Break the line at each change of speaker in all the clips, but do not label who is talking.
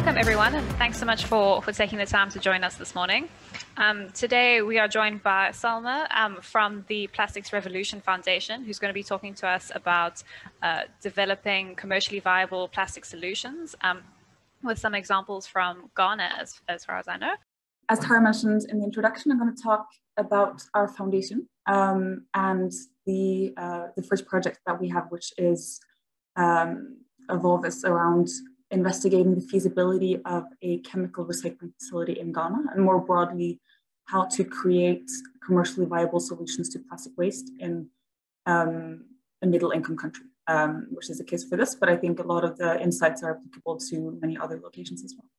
Welcome everyone, and thanks so much for taking the time to join us this morning. Today we are joined by Selma from the Plastics Revolution Foundation, who's going to be talking to us about developing commercially viable plastic solutions with some examples from Ghana, as far as I know.
As Tara mentioned in the introduction, I'm going to talk about our foundation and the first project that we have, which is Evolvis, around investigating the feasibility of a chemical recycling facility in Ghana, and more broadly, how to create commercially viable solutions to plastic waste in a middle-income country, which is the case for this, but I think a lot of the insights are applicable to many other locations as well.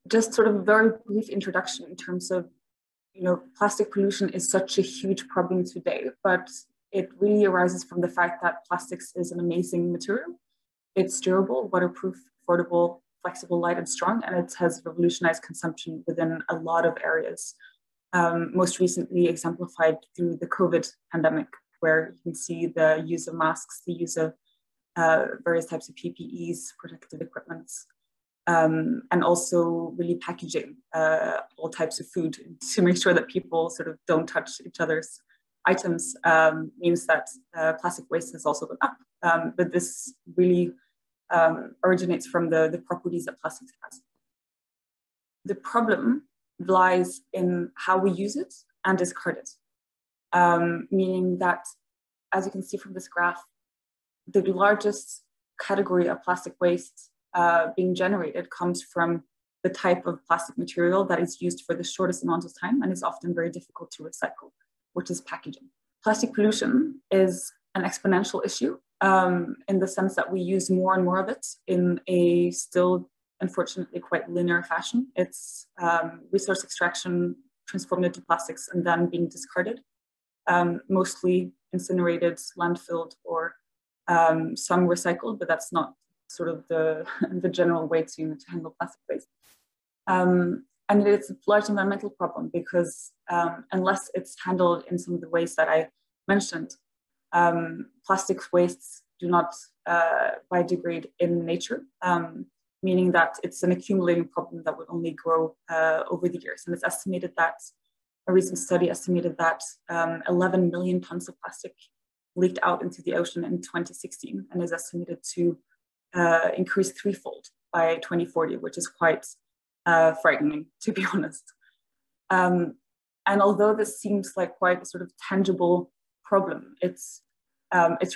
Just sort of a very brief introduction in terms of, plastic pollution is such a huge problem today, but it really arises from the fact that plastics is an amazing material. It's durable, waterproof, affordable, flexible, light, and strong, and it has revolutionized consumption within a lot of areas. Most recently exemplified through the COVID pandemic, where you can see the use of masks, the use of various types of PPEs, protective equipment, and also really packaging all types of food to make sure that people sort of don't touch each other's items, means that plastic waste has also gone up. But this really originates from the properties that plastics has. The problem lies in how we use it and discard it, meaning that, as you can see from this graph, the largest category of plastic waste being generated comes from the type of plastic material that is used for the shortest amount of time and is often very difficult to recycle, which is packaging. Plastic pollution is an exponential issue in the sense that we use more and more of it in a still, unfortunately, quite linear fashion. It's resource extraction transformed into plastics and then being discarded, mostly incinerated, landfilled, or some recycled, but that's not sort of the general way to handle plastic waste. And it's a large environmental problem because unless it's handled in some of the ways that I mentioned, plastics wastes do not biodegrade in nature, meaning that it's an accumulating problem that would only grow over the years. And it's estimated that, a recent study estimated that 11 million tons of plastic leaked out into the ocean in 2016 and is estimated to increase threefold by 2040, which is quite frightening, to be honest. And although this seems like quite a sort of tangible problem, it's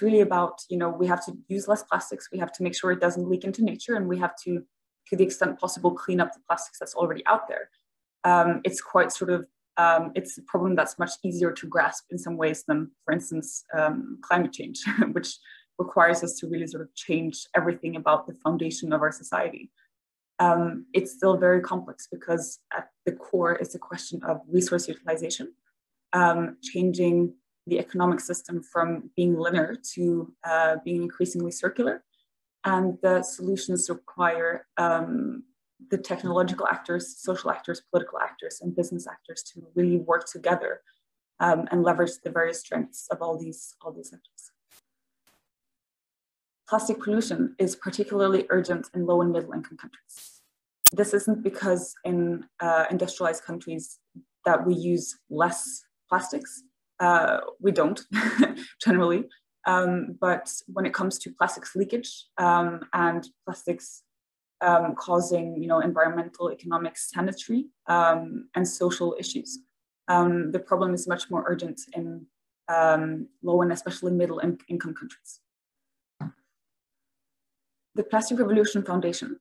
really about, we have to use less plastics, we have to make sure it doesn't leak into nature, and we have to the extent possible, clean up the plastics that's already out there. It's quite sort of, it's a problem that's much easier to grasp in some ways than, for instance, climate change, which requires us to really sort of change everything about the foundation of our society. It's still very complex because at the core is a question of resource utilization, changing the economic system from being linear to being increasingly circular. And the solutions require the technological actors, social actors, political actors, and business actors to really work together and leverage the various strengths of all these actors. Plastic pollution is particularly urgent in low and middle income countries. This isn't because in industrialized countries that we use less plastics. We don't generally, but when it comes to plastics leakage and plastics causing, environmental, economic, sanitary, and social issues, the problem is much more urgent in low and especially middle income countries. The Plastic Revolution Foundation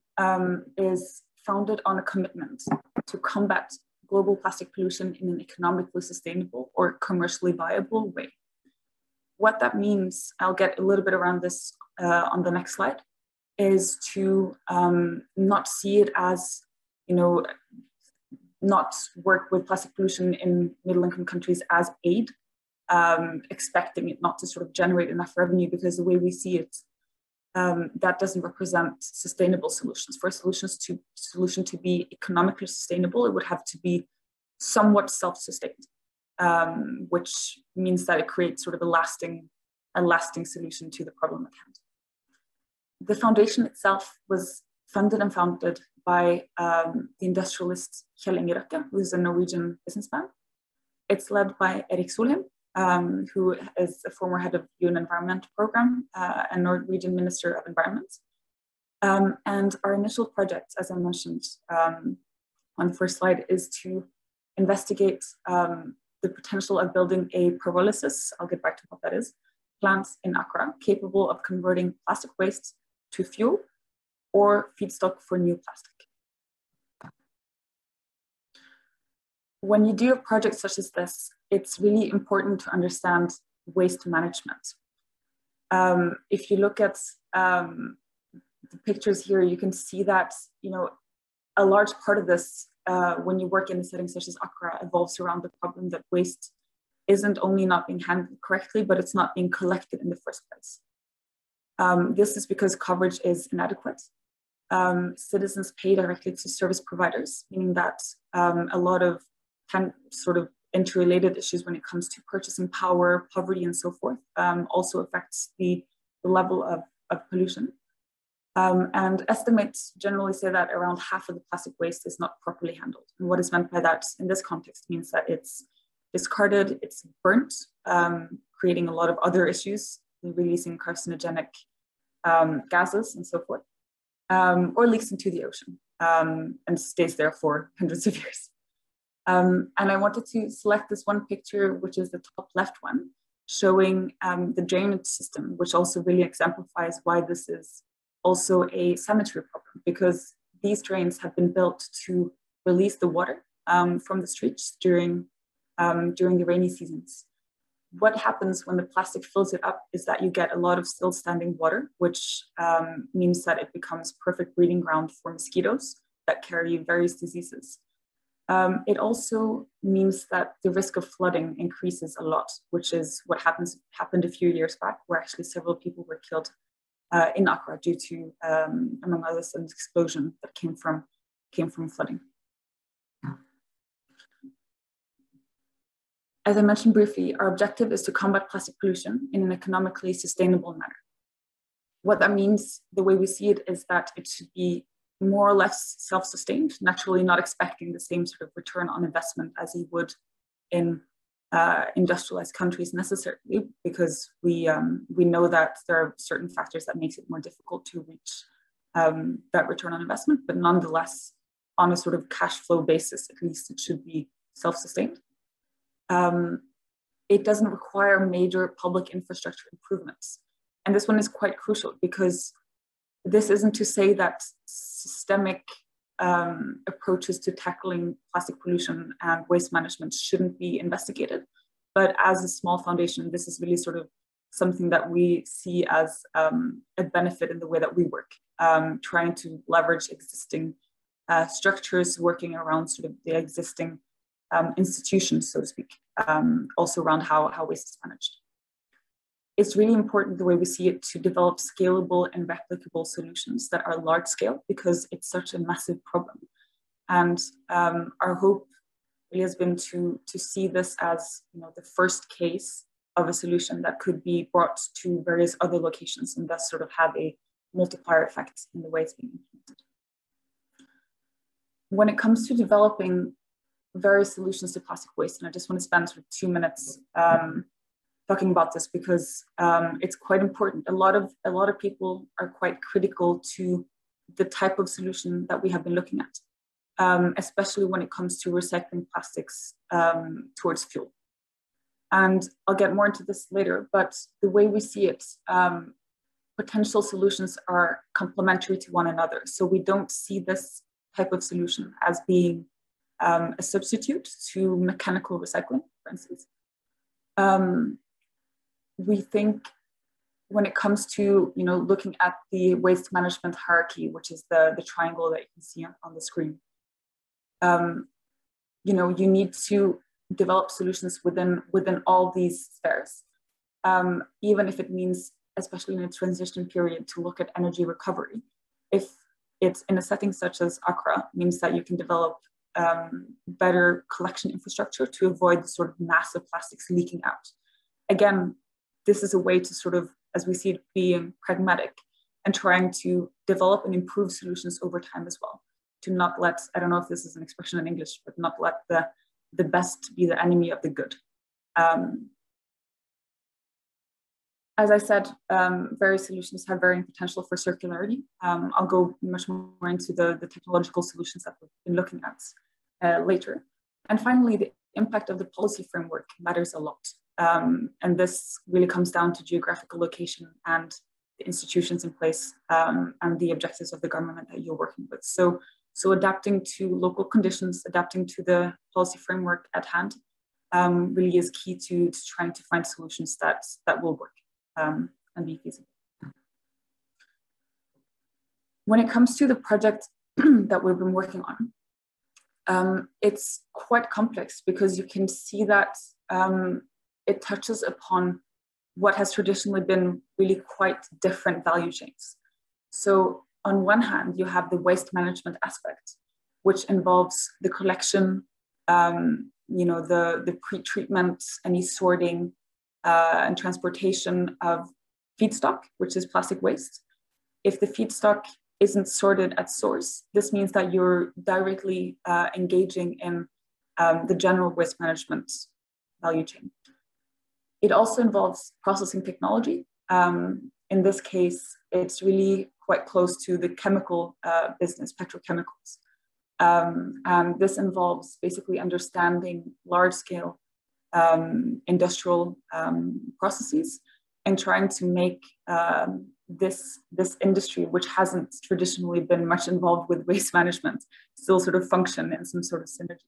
is founded on a commitment to combat global plastic pollution in an economically sustainable or commercially viable way. What that means, I'll get a little bit around this on the next slide, is to not see it as, not work with plastic pollution in middle-income countries as aid, expecting it not to sort of generate enough revenue, because the way we see it, that doesn't represent sustainable solutions. For a solution to be economically sustainable, it would have to be somewhat self-sustained, which means that it creates sort of a lasting solution to the problem at hand. The foundation itself was funded and founded by the industrialist Kjell Inge Røkke, who's a Norwegian businessman. It's led by Erik Solheim, who is a former head of UN Environment Program and Norwegian Minister of Environment. And our initial project, as I mentioned on the first slide, is to investigate the potential of building a pyrolysis, I'll get back to what that is, plant in Accra, capable of converting plastic waste to fuel or feedstock for new plastic. When you do a project such as this, it's really important to understand waste management. If you look at the pictures here, you can see that, you know, a large part of this, when you work in a setting such as Accra, evolves around the problem that waste isn't only not being handled correctly, but it's not being collected in the first place. This is because coverage is inadequate. Citizens pay directly to service providers, meaning that a lot of sort of interrelated issues when it comes to purchasing power, poverty, and so forth also affects the level of pollution. And estimates generally say that around half of the plastic waste is not properly handled. And what is meant by that in this context means that it's discarded, it's burnt, creating a lot of other issues, releasing carcinogenic gases and so forth, or leaks into the ocean and stays there for hundreds of years. And I wanted to select this one picture, which is the top left one, showing the drainage system, which also really exemplifies why this is also a sanitary problem, because these drains have been built to release the water from the streets during the rainy seasons. What happens when the plastic fills it up is that you get a lot of still standing water, which means that it becomes perfect breeding ground for mosquitoes that carry various diseases. It also means that the risk of flooding increases a lot, which is what happened a few years back, where actually several people were killed in Accra due to, among others, an explosion that came from flooding. As I mentioned briefly, our objective is to combat plastic pollution in an economically sustainable manner. What that means, the way we see it, is that it should be more or less self-sustained, naturally not expecting the same sort of return on investment as you would in industrialized countries necessarily, because we know that there are certain factors that makes it more difficult to reach that return on investment, but nonetheless, on a sort of cash flow basis, at least it should be self-sustained. It doesn't require major public infrastructure improvements. And this one is quite crucial, because this isn't to say that systemic approaches to tackling plastic pollution and waste management shouldn't be investigated. But as a small foundation, this is really sort of something that we see as a benefit in the way that we work, trying to leverage existing structures, working around sort of the existing institutions, so to speak, also around how waste is managed. It's really important, the way we see it, to develop scalable and replicable solutions that are large scale, because it's such a massive problem. And our hope really has been to see this as, you know, the first case of a solution that could be brought to various other locations and thus sort of have a multiplier effect in the way it's being implemented. When it comes to developing various solutions to plastic waste, and I just want to spend sort of 2 minutes talking about this, because it's quite important. A lot of people are quite critical to the type of solution that we have been looking at, especially when it comes to recycling plastics towards fuel. And I'll get more into this later, but the way we see it, potential solutions are complementary to one another. So we don't see this type of solution as being a substitute to mechanical recycling, for instance. We think when it comes to, you know, looking at the waste management hierarchy, which is the triangle that you can see on the screen, you know, you need to develop solutions within all these spheres, even if it means, especially in a transition period, to look at energy recovery. If it's in a setting such as Accra, means that you can develop better collection infrastructure to avoid the sort of massive plastics leaking out. Again, this is a way to sort of, as we see it, being pragmatic and trying to develop and improve solutions over time as well. to not let, I don't know if this is an expression in English, but not let the best be the enemy of the good. As I said, various solutions have varying potential for circularity. I'll go much more into the technological solutions that we've been looking at later. And finally, the impact of the policy framework matters a lot. And this really comes down to geographical location and the institutions in place and the objectives of the government that you're working with. So adapting to local conditions, adapting to the policy framework at hand really is key to trying to find solutions that will work and be feasible. When it comes to the project that we've been working on, it's quite complex because you can see that it touches upon what has traditionally been really quite different value chains. So on one hand, you have the waste management aspect, which involves the collection, the pre-treatment, any sorting and transportation of feedstock, which is plastic waste. If the feedstock isn't sorted at source, this means that you're directly engaging in the general waste management value chain. It also involves processing technology. In this case, it's really quite close to the chemical business, petrochemicals. And this involves basically understanding large-scale industrial processes and trying to make this industry, which hasn't traditionally been much involved with waste management, still sort of function in some sort of synergy.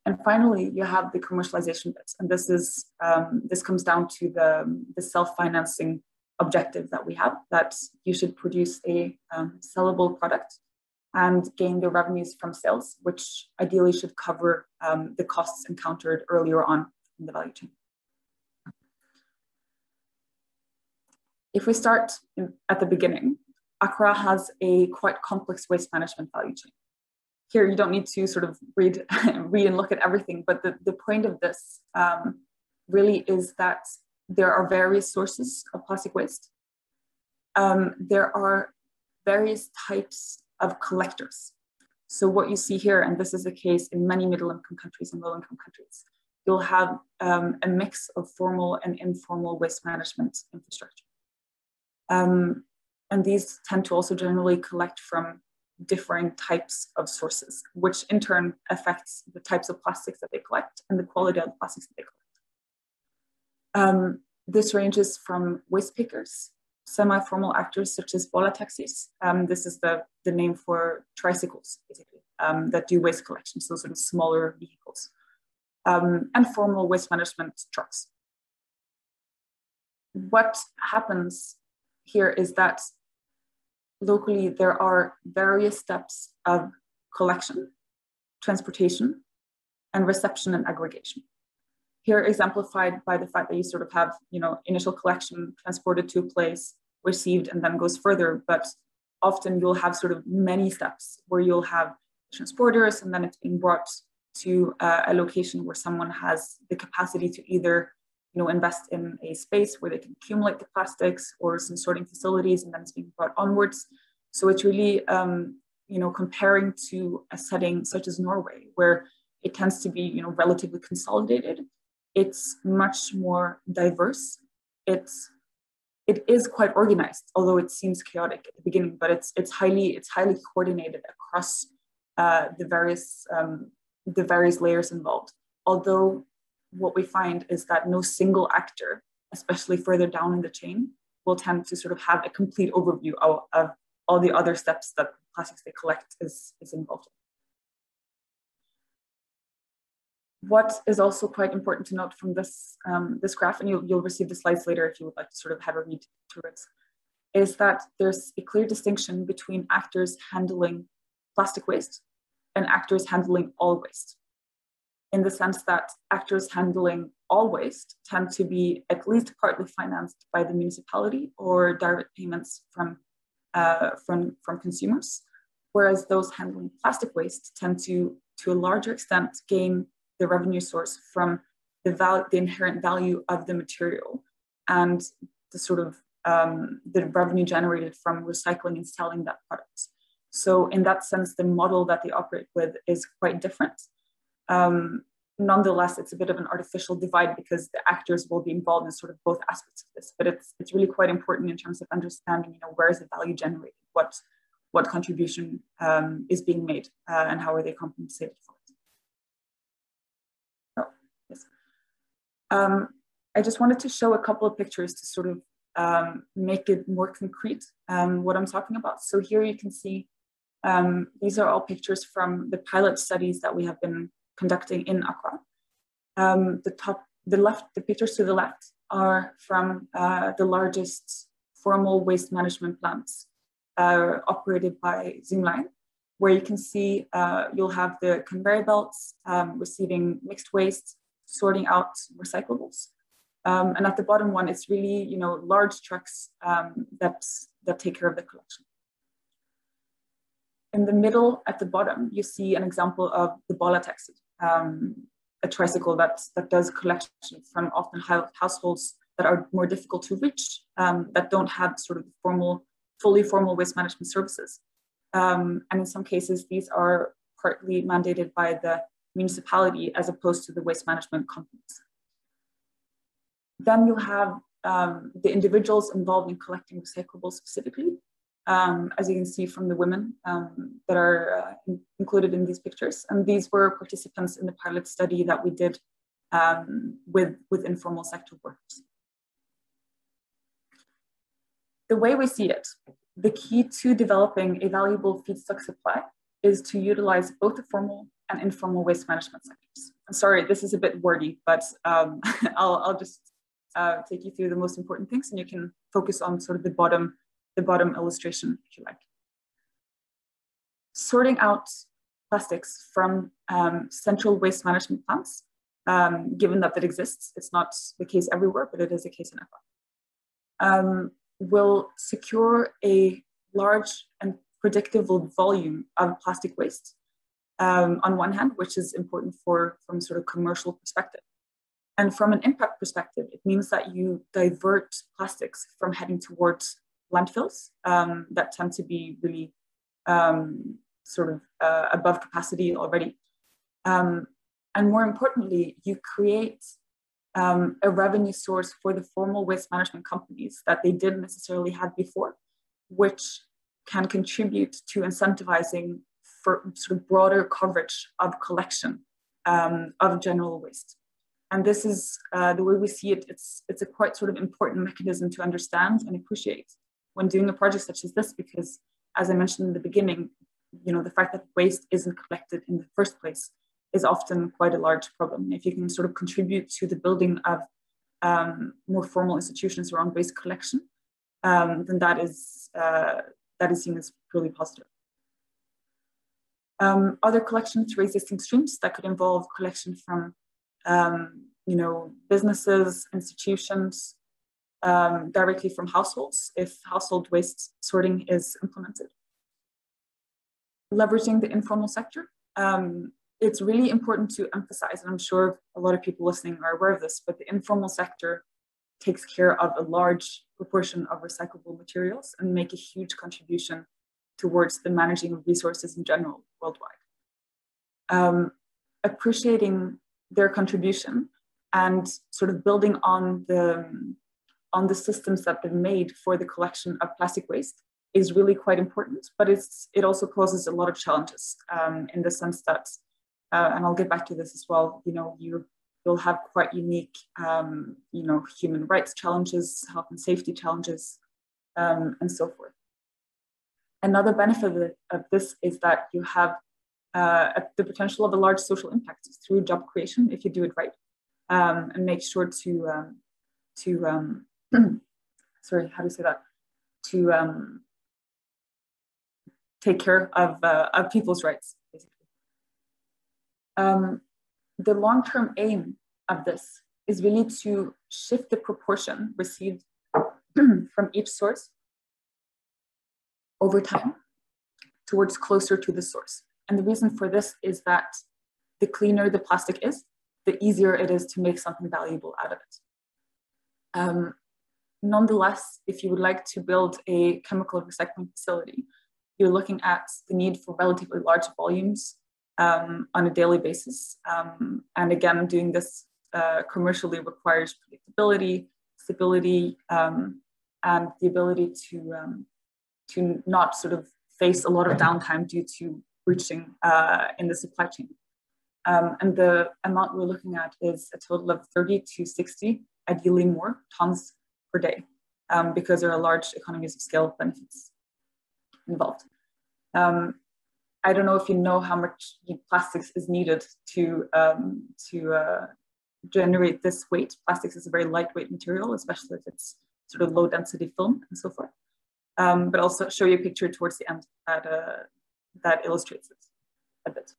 And finally, you have the commercialization bit, and this comes down to the self-financing objective that we have, that you should produce a sellable product and gain the revenues from sales, which ideally should cover the costs encountered earlier on in the value chain. If we start at the beginning, Accra has a quite complex waste management value chain. Here, you don't need to sort of read and look at everything, but the point of this really is that there are various sources of plastic waste. There are various types of collectors. So what you see here, and this is the case in many middle-income countries and low-income countries, you'll have a mix of formal and informal waste management infrastructure. And these tend to also generally collect from different types of sources, which in turn affects the types of plastics that they collect and the quality of the plastics that they collect. This ranges from waste pickers, semi-formal actors such as bola taxis. This is the name for tricycles, basically, that do waste collection, so sort of smaller vehicles, and formal waste management trucks. What happens here is that locally there are various steps of collection, transportation, and reception and aggregation. Here exemplified by the fact that you sort of have, initial collection transported to a place, received, and then goes further. But often you'll have sort of many steps where you'll have transporters, and then it's being brought to a location where someone has the capacity to either, invest in a space where they can accumulate the plastics or some sorting facilities, and then it's being brought onwards. So it's really, comparing to a setting such as Norway, where it tends to be, relatively consolidated. It's much more diverse. It is quite organized, although it seems chaotic at the beginning, but it's highly coordinated across the various layers involved. Although what we find is that no single actor, especially further down in the chain, will tend to sort of have a complete overview of all the other steps that plastics they collect is involved in. What is also quite important to note from this graph, and you'll receive the slides later if you would like to sort of have a read through it, is that there's a clear distinction between actors handling plastic waste and actors handling all waste, in the sense that actors handling all waste tend to be at least partly financed by the municipality or direct payments from consumers, whereas those handling plastic waste tend to a larger extent, gain the revenue source from the inherent value of the material and the sort of the revenue generated from recycling and selling that product. So in that sense, the model that they operate with is quite different. Nonetheless, it's a bit of an artificial divide because the actors will be involved in sort of both aspects of this, but it's really quite important in terms of understanding, where is the value generated, what contribution is being made, and how are they compensated for it. Oh, yes. I just wanted to show a couple of pictures to sort of make it more concrete what I'm talking about. So here you can see these are all pictures from the pilot studies that we have been conducting in Accra. The pictures to the left are from the largest formal waste management plants operated by Zoomline, where you can see you'll have the conveyor belts receiving mixed waste, sorting out recyclables. And at the bottom one, it's really, large trucks that take care of the collection. In the middle, at the bottom, you see an example of the Bola taxi, a tricycle that does collection from often households that are more difficult to reach, that don't have sort of fully formal waste management services. And in some cases, these are partly mandated by the municipality as opposed to the waste management companies. Then you have the individuals involved in collecting recyclables specifically, as you can see from the women that are included in these pictures. And these were participants in the pilot study that we did with informal sector workers. The way we see it, the key to developing a valuable feedstock supply is to utilize both the formal and informal waste management sectors. I'm sorry, this is a bit wordy, but I'll just take you through the most important things, and you can focus on sort of the bottom illustration, if you like. Sorting out plastics from central waste management plants, given that exists, it's not the case everywhere, but it is the case in Accra, will secure a large and predictable volume of plastic waste on one hand, which is important from sort of commercial perspective. And from an impact perspective, it means that you divert plastics from heading towards landfills that tend to be really above capacity already. And more importantly, you create a revenue source for the formal waste management companies that they didn't necessarily have before, which can contribute to incentivizing for sort of broader coverage of collection of general waste. And this is the way we see it. It's a quite sort of important mechanism to understand and appreciate when doing a project such as this, because as I mentioned in the beginning, the fact that waste isn't collected in the first place is often quite a large problem. If you can sort of contribute to the building of more formal institutions around waste collection, then that is seen as really positive. Other collection through existing streams that could involve collection from businesses, institutions, directly from households if household waste sorting is implemented. Leveraging the informal sector. It's really important to emphasize, and I'm sure a lot of people listening are aware of this, but the informal sector takes care of a large proportion of recyclable materials and make a huge contribution towards the managing of resources in general worldwide. Appreciating their contribution and sort of building on the systems that they've made for the collection of plastic waste is really quite important, but it also poses a lot of challenges in the sense that, and I'll get back to this as well, you'll have quite unique, human rights challenges, health and safety challenges, and so forth. Another benefit of this is that you have the potential of a large social impact through job creation if you do it right, and make sure to sorry, how do you say that? To take care of people's rights, basically. The long-term aim of this is really to shift the proportion received from each source over time towards closer to the source. And the reason for this is that the cleaner the plastic is, the easier it is to make something valuable out of it. Nonetheless, if you would like to build a chemical recycling facility, you're looking at the need for relatively large volumes on a daily basis. And again, doing this commercially requires predictability, stability, and the ability to not sort of face a lot of downtime due to breaching in the supply chain. And the amount we're looking at is a total of 30 to 60, ideally more, tons per day, because there are large economies of scale benefits involved. I don't know if you know how much plastics is needed to generate this weight. Plastics is a very lightweight material, especially if it's sort of low density film and so forth. But I'll also show you a picture towards the end that illustrates it a bit.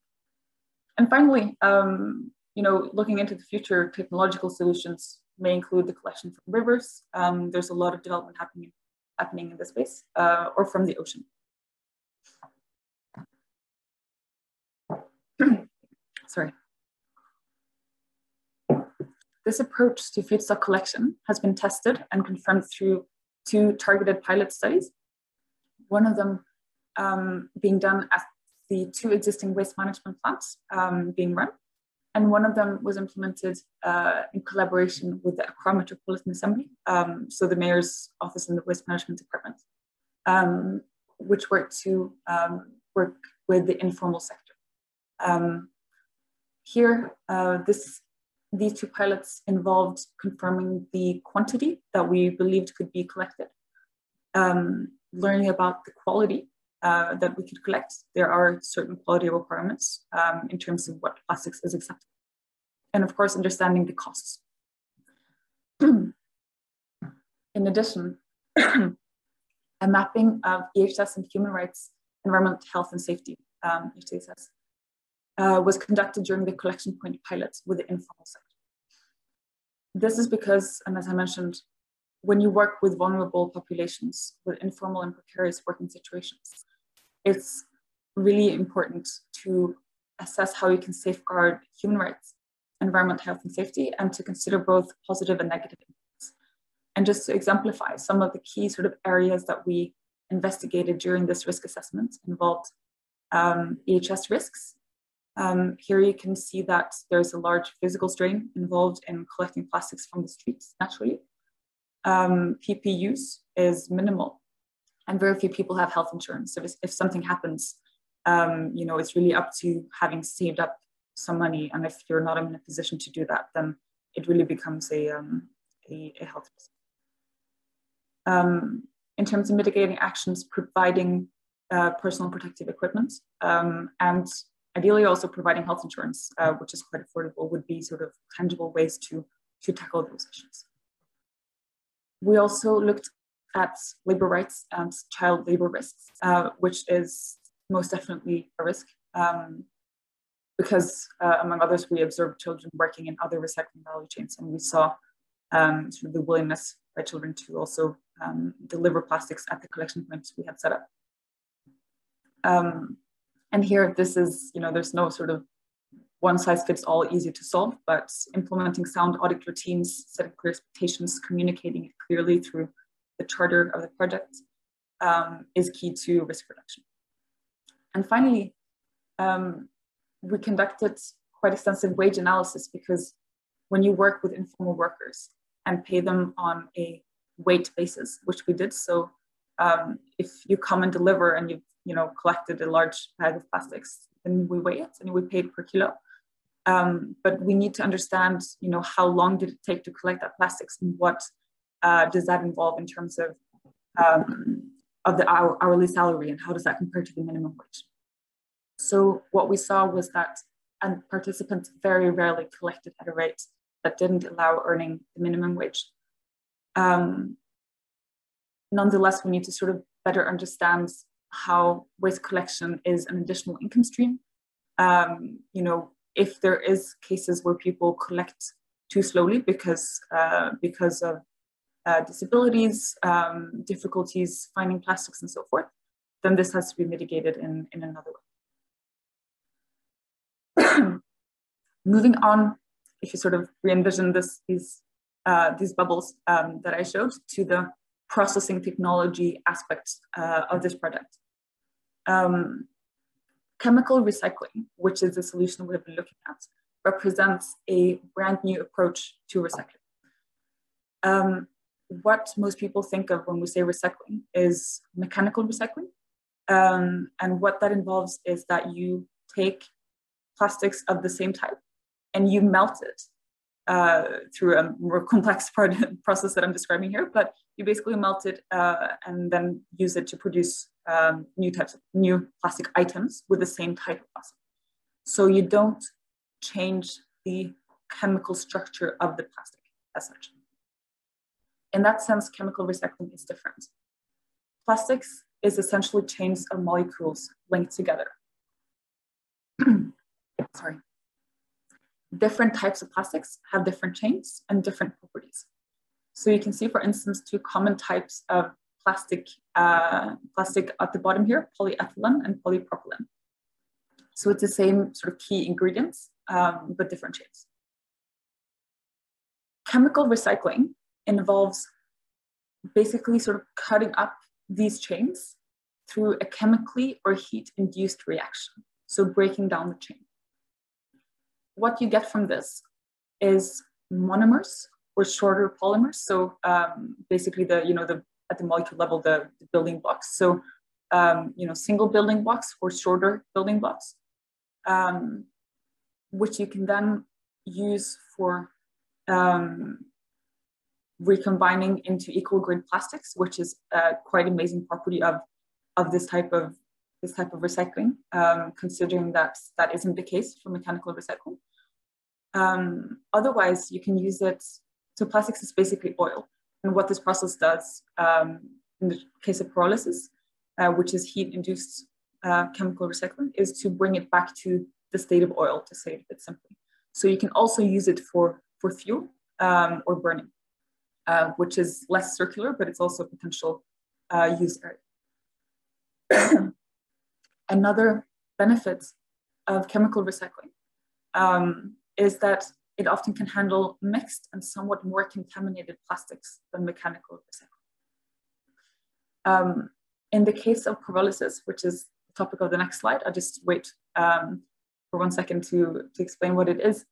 And finally, looking into the future, technological solutions may include the collection from rivers. There's a lot of development happening in this space, or from the ocean. Sorry. This approach to feedstock collection has been tested and confirmed through 2 targeted pilot studies. One of them being done at the 2 existing waste management plants being run. And one of them was implemented in collaboration with the Accra Metropolitan Assembly, so the Mayor's Office in the Waste Management Department, which worked to work with the informal sector. Here, these 2 pilots involved confirming the quantity that we believed could be collected, learning about the quality that we could collect. There are certain quality requirements in terms of what plastics is acceptable. And of course, understanding the costs. In addition, a mapping of EHS and human rights, environment, health and safety, HTSS, was conducted during the collection point pilot with the informal sector. This is because, and as I mentioned, when you work with vulnerable populations with informal and precarious working situations, it's really important to assess how you can safeguard human rights, environment, health and safety, and to consider both positive and negative impacts. And just to exemplify, some of the key sort of areas that we investigated during this risk assessment involved EHS risks. Here you can see that there's a large physical strain involved in collecting plastics from the streets naturally. PP use is minimal, and very few people have health insurance. So if something happens, it's really up to having saved up some money. And if you're not in a position to do that, then it really becomes a health risk. In terms of mitigating actions, providing personal protective equipment, and ideally also providing health insurance, which is quite affordable, would be sort of tangible ways to tackle those issues. We also looked at labor rights and child labor risks, which is most definitely a risk, because among others, we observed children working in other recycling value chains, and we saw sort of the willingness by children to also deliver plastics at the collection points we had set up. And here, this is, there's no sort of one size fits all, easy to solve, but implementing sound audit routines, setting clear expectations, communicating it clearly through the charter of the project is key to risk reduction. And finally, we conducted quite extensive wage analysis, because when you work with informal workers and pay them on a weight basis, which we did, so if you come and deliver and you've collected a large bag of plastics, then we weigh it and we pay per kilo. But we need to understand, how long did it take to collect that plastics, and what does that involve in terms of the hourly salary, and how does that compare to the minimum wage? So what we saw was that participants very rarely collected at a rate that didn't allow earning the minimum wage. Nonetheless, we need to sort of better understand how waste collection is an additional income stream. If there is cases where people collect too slowly because of disabilities, difficulties finding plastics and so forth, then this has to be mitigated in another way. Moving on, if you sort of re-envision these bubbles that I showed to the processing technology aspects of this project. chemical recycling, which is the solution we've been looking at, represents a brand new approach to recycling. What most people think of when we say recycling is mechanical recycling. And what that involves is that you take plastics of the same type and you melt it through a more complex process that I'm describing here, but you basically melt it and then use it to produce new plastic items with the same type of plastic. So you don't change the chemical structure of the plastic as such. In that sense, chemical recycling is different. Plastics is essentially chains of molecules linked together. Sorry. Different types of plastics have different chains and different properties. So you can see, for instance, two common types of plastic at the bottom here, polyethylene and polypropylene. So it's the same sort of key ingredients, but different chains. Chemical recycling involves basically sort of cutting up these chains through a chemically or heat-induced reaction, so breaking down the chain. What you get from this is monomers or shorter polymers. So basically at the molecule level, the building blocks. So single building blocks or shorter building blocks, which you can then use for recombining into equal grade plastics, which is a quite amazing property of this type of recycling, considering that isn't the case for mechanical recycling. Otherwise, you can use it. So plastics is basically oil, and what this process does, in the case of pyrolysis, which is heat-induced chemical recycling, is to bring it back to the state of oil, to say it a bit simply. So you can also use it for fuel or burning, which is less circular, but it's also a potential use area. Another benefit of chemical recycling is that it often can handle mixed and somewhat more contaminated plastics than mechanical recycling. In the case of pyrolysis, which is the topic of the next slide, I'll just wait for 1 second to explain what it is.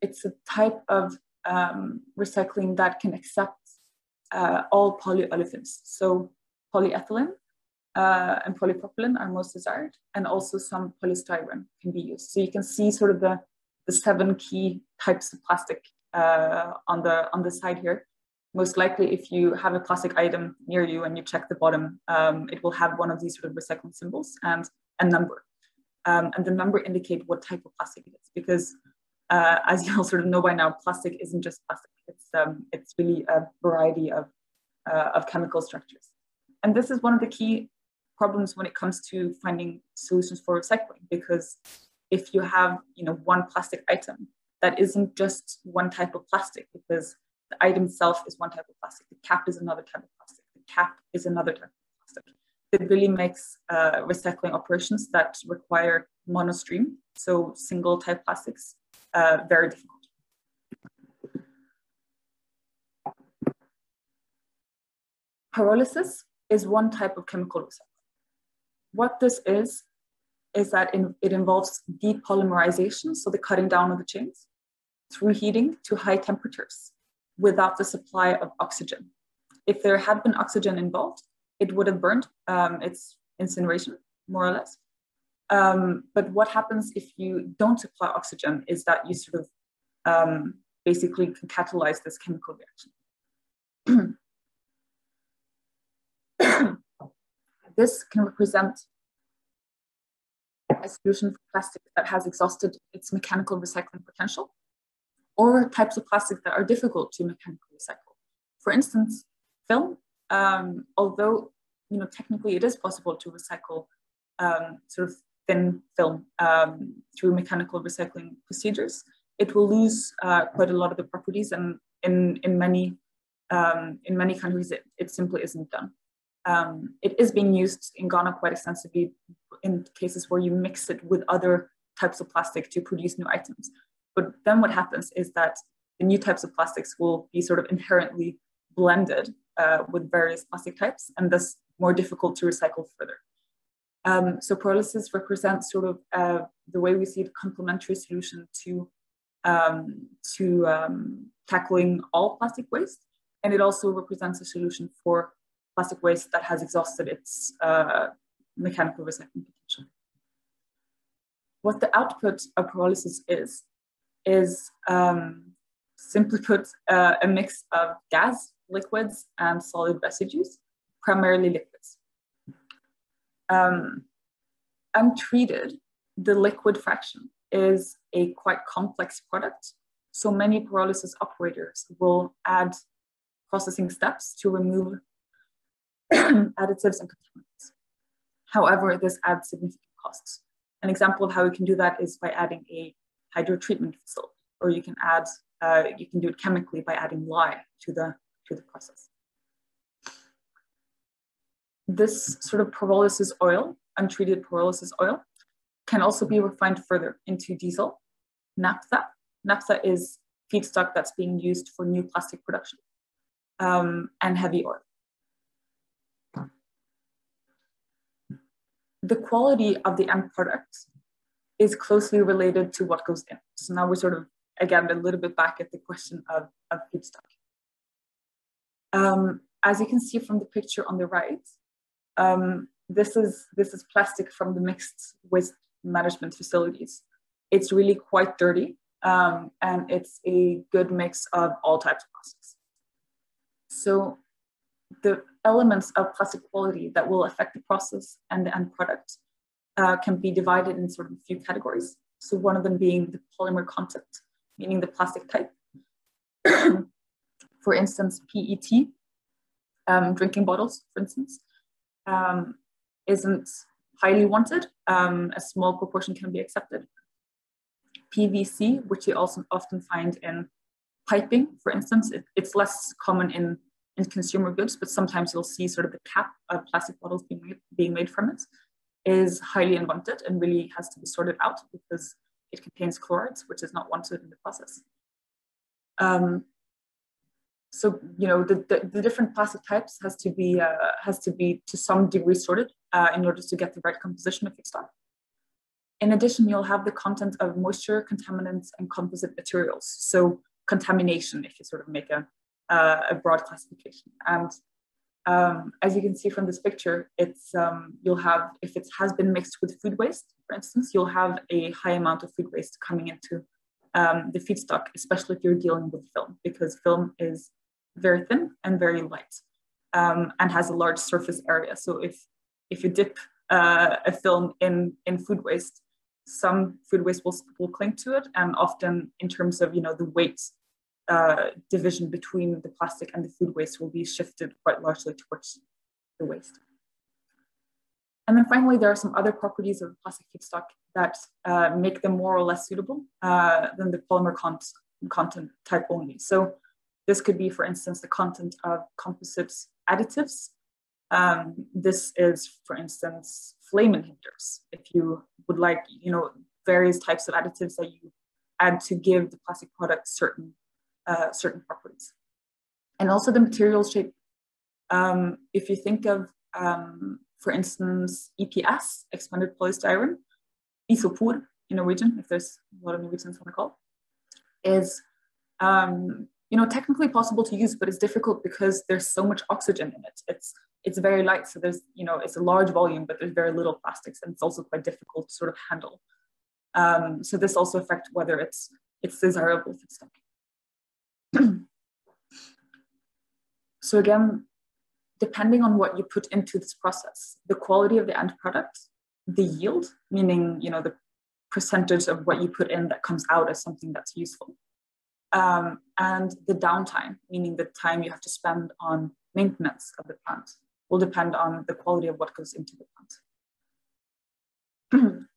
It's a type of recycling that can accept all polyolefins. So polyethylene and polypropylene are most desired, and also some polystyrene can be used. So you can see sort of the 7 key types of plastic on the side here. Most likely, if you have a plastic item near you and you check the bottom, it will have one of these sort of recycling symbols and a number. And the number indicate what type of plastic it is, because as you all sort of know by now, plastic isn't just plastic. It's really a variety of chemical structures. And this is one of the key problems when it comes to finding solutions for recycling, because if you have one plastic item, that isn't just one type of plastic, because the item itself is one type of plastic. The cap is another type of plastic. The cap is another type of plastic. It really makes recycling operations that require monostream, so single type plastics, very difficult. Pyrolysis is one type of chemical recycling. What this is that it involves depolymerization, so the cutting down of the chains, through heating to high temperatures without the supply of oxygen. If there had been oxygen involved, it would have burned. It's incineration, more or less. But what happens if you don't supply oxygen is that you sort of basically can catalyze this chemical reaction. This can represent a solution for plastic that has exhausted its mechanical recycling potential, or types of plastic that are difficult to mechanically recycle. For instance, film, although technically it is possible to recycle sort of thin film through mechanical recycling procedures, it will lose quite a lot of the properties, and in many countries it simply isn't done. It is being used in Ghana quite extensively in cases where you mix it with other types of plastic to produce new items. But then what happens is that the new types of plastics will be sort of inherently blended with various plastic types, and thus more difficult to recycle further. So pyrolysis represents sort of the way we see the complementary solution to tackling all plastic waste. And it also represents a solution for plastic waste that has exhausted its mechanical recycling potential. What the output of pyrolysis is simply put, a mix of gas, liquids, and solid residues, primarily liquids. Untreated, the liquid fraction is a quite complex product. So many pyrolysis operators will add processing steps to remove additives and contaminants. However, this adds significant costs. An example of how we can do that is by adding a hydrotreatment facility, or you can add, you can do it chemically by adding lye to the process. This sort of pyrolysis oil, untreated pyrolysis oil, can also be refined further into diesel, naphtha. Naphtha is feedstock that's being used for new plastic production, and heavy oil. The quality of the end product is closely related to what goes in. So now we're sort of, again, a little bit back at the question of feedstock. As you can see from the picture on the right, this is plastic from the mixed waste management facilities. It's really quite dirty, and it's a good mix of all types of plastics. So the elements of plastic quality that will affect the process and the end product can be divided in sort of a few categories. So one of them being the polymer content, meaning the plastic type. For instance, PET, drinking bottles, for instance, isn't highly wanted. A small proportion can be accepted. PVC, which you also often find in piping, for instance, it's less common in consumer goods, but sometimes you'll see sort of the cap of plastic bottles being made from it, is highly unwanted and really has to be sorted out because it contains chlorides, which is not wanted in the process. So, you know, the different plastic types has to be to some degree sorted in order to get the right composition of feedstock. In addition, you'll have the content of moisture, contaminants, and composite materials. So contamination, if you sort of make a broad classification. And as you can see from this picture, it's you'll have, if it has been mixed with food waste, for instance, you'll have a high amount of food waste coming into the feedstock, especially if you're dealing with film, because film is very thin and very light, and has a large surface area. So if you dip a film in food waste, some food waste will cling to it, and often in terms of, you know, the weight division between the plastic and the food waste will be shifted quite largely towards the waste. And then finally, there are some other properties of plastic feedstock that make them more or less suitable than the polymer content type only. So this could be, for instance, the content of composite additives. This is, for instance, flame inhibitors. If you would like, you know, various types of additives that you add to give the plastic product certain properties. And also the material shape. If you think of, for instance, EPS, expanded polystyrene, isopor in Norwegian, if there's a lot of Norwegians on the call, is you know, technically possible to use, but it's difficult because there's so much oxygen in it. It's very light, so there's, you know, it's a large volume, but there's very little plastics, and it's also quite difficult to sort of handle. So this also affects whether it's desirable feedstock. So again, depending on what you put into this process, the quality of the end product, the yield, meaning, you know, the percentage of what you put in that comes out as something that's useful, and the downtime, meaning the time you have to spend on maintenance of the plant, will depend on the quality of what goes into the plant.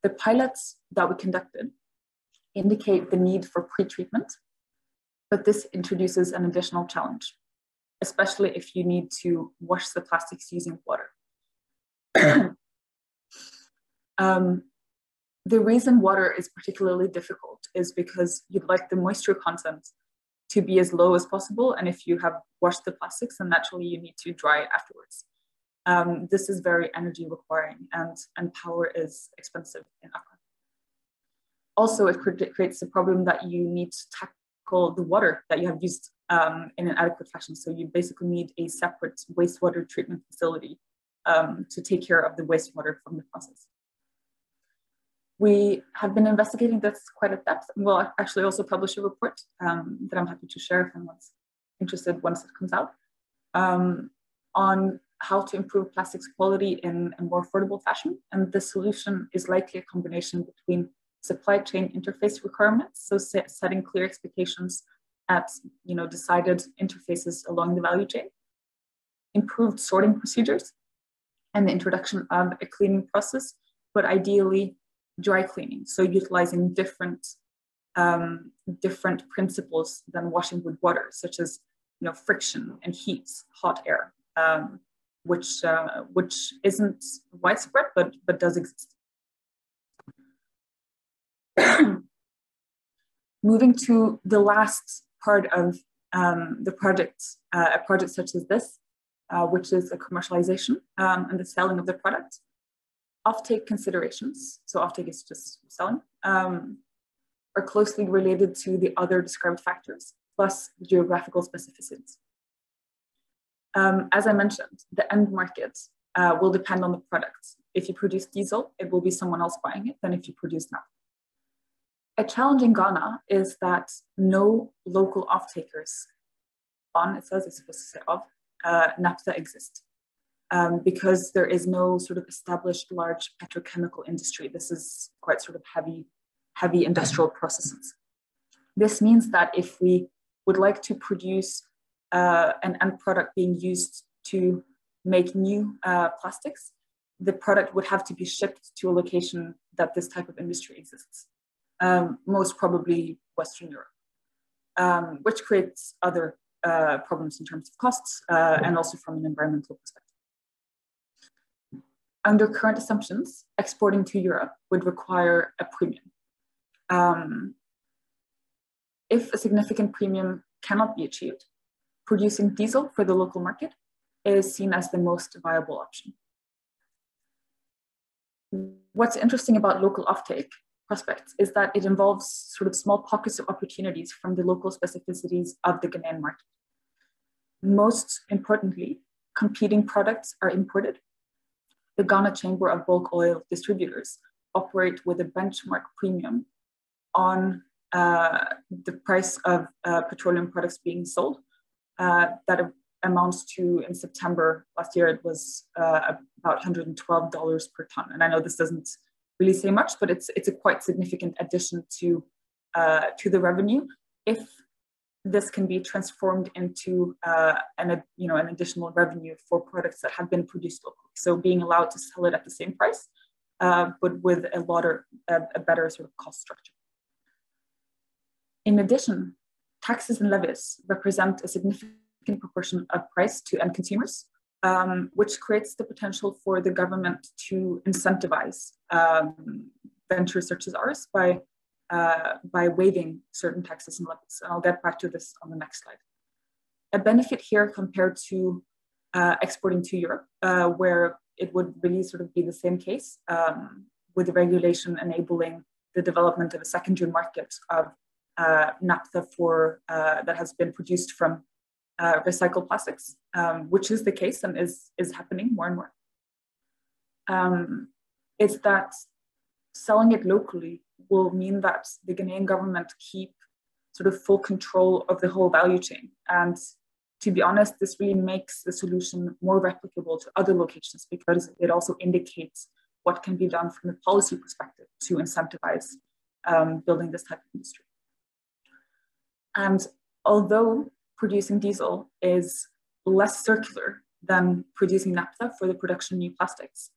The pilots that we conducted indicate the need for pre-treatment, but this introduces an additional challenge, especially if you need to wash the plastics using water. The reason water is particularly difficult is because you'd like the moisture content to be as low as possible. And if you have washed the plastics, then naturally you need to dry it afterwards. This is very energy requiring, and power is expensive in Accra. Also, it creates the problem that you need to tackle the water that you have used in an adequate fashion. So you basically need a separate wastewater treatment facility to take care of the wastewater from the process. We have been investigating this quite at depth, and we'll actually also publish a report that I'm happy to share if anyone's interested once it comes out, on how to improve plastics quality in a more affordable fashion. And the solution is likely a combination between supply chain interface requirements, so setting clear expectations at decided interfaces along the value chain, improved sorting procedures, and the introduction of a cleaning process, but ideally dry cleaning, so utilizing different principles than washing with water, such as friction and heat, hot air, which isn't widespread but does exist. Moving to the last part of the project, a project such as this, which is a commercialization and the selling of the product. Offtake considerations, so offtake is just selling, are closely related to the other described factors, plus geographical specificities. As I mentioned, the end market will depend on the product. If you produce diesel, it will be someone else buying it than if you produce naphtha. A challenge in Ghana is that no local off-takers it's supposed to say of, naphtha exist. Because there is no sort of established large petrochemical industry. This is quite sort of heavy industrial processes. This means that if we would like to produce an end product being used to make new plastics, the product would have to be shipped to a location that this type of industry exists, most probably Western Europe, which creates other problems in terms of costs and also from an environmental perspective. Under current assumptions, exporting to Europe would require a premium. If a significant premium cannot be achieved, producing diesel for the local market is seen as the most viable option. What's interesting about local offtake prospects is that it involves sort of small pockets of opportunities from the local specificities of the Ghanaian market. Most importantly, competing products are imported. The Ghana Chamber of Bulk Oil Distributors operate with a benchmark premium on the price of petroleum products being sold. That amounts to, in September last year, it was about $112 per ton. And I know this doesn't really say much, but it's a quite significant addition to the revenue if this can be transformed into an additional revenue for products that have been produced locally. So being allowed to sell it at the same price, but with a better sort of cost structure. In addition, taxes and levies represent a significant proportion of price to end consumers, which creates the potential for the government to incentivize ventures such as ours by waiving certain taxes and levies. And I'll get back to this on the next slide. A benefit here compared to exporting to Europe, where it would really sort of be the same case, with the regulation enabling the development of a secondary market of naphtha that has been produced from recycled plastics, which is the case and is happening more and more. Is that selling it locally will mean that the Ghanaian government keep sort of full control of the whole value chain. And to be honest, this really makes the solution more replicable to other locations because it also indicates what can be done from a policy perspective to incentivize building this type of industry. And although producing diesel is less circular than producing naphtha for the production of new plastics,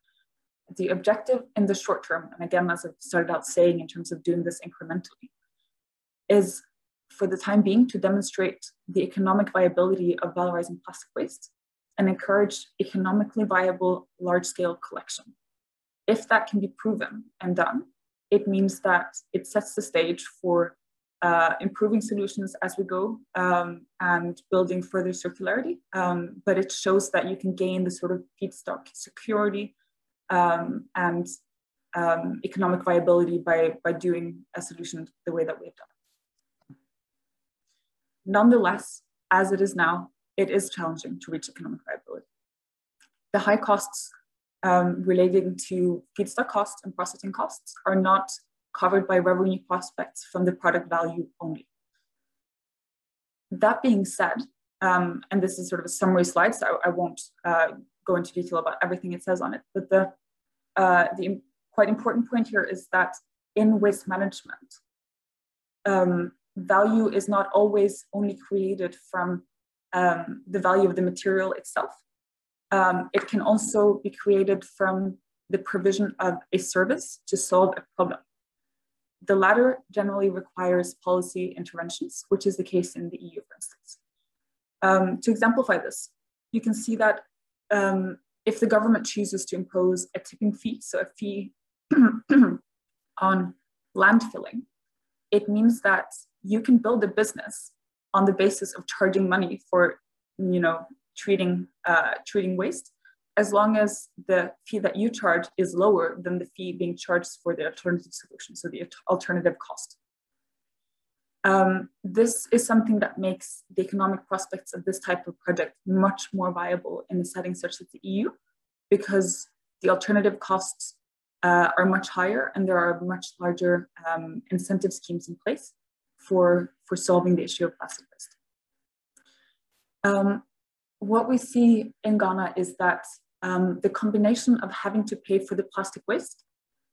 the objective in the short term, and again, as I've started out saying in terms of doing this incrementally, is for the time being to demonstrate the economic viability of valorizing plastic waste and encourage economically viable large-scale collection. If that can be proven and done, it means that it sets the stage for improving solutions as we go and building further circularity. But it shows that you can gain the sort of feedstock security and economic viability by doing a solution the way that we've done. Nonetheless, as it is now, it is challenging to reach economic viability. The high costs relating to feedstock costs and processing costs are not covered by revenue prospects from the product value only. That being said, and this is sort of a summary slide, so I won't go into detail about everything it says on it, but the quite important point here is that in waste management, value is not always only created from the value of the material itself. It can also be created from the provision of a service to solve a problem. The latter generally requires policy interventions, which is the case in the EU, for instance. To exemplify this, you can see that if the government chooses to impose a tipping fee, so a fee on landfilling, it means that you can build a business on the basis of charging money for, treating waste, as long as the fee that you charge is lower than the fee being charged for the alternative solution, so the alternative cost. This is something that makes the economic prospects of this type of project much more viable in a setting such as the EU, because the alternative costs are much higher and there are much larger incentive schemes in place for solving the issue of plastic waste. What we see in Ghana is that the combination of having to pay for the plastic waste,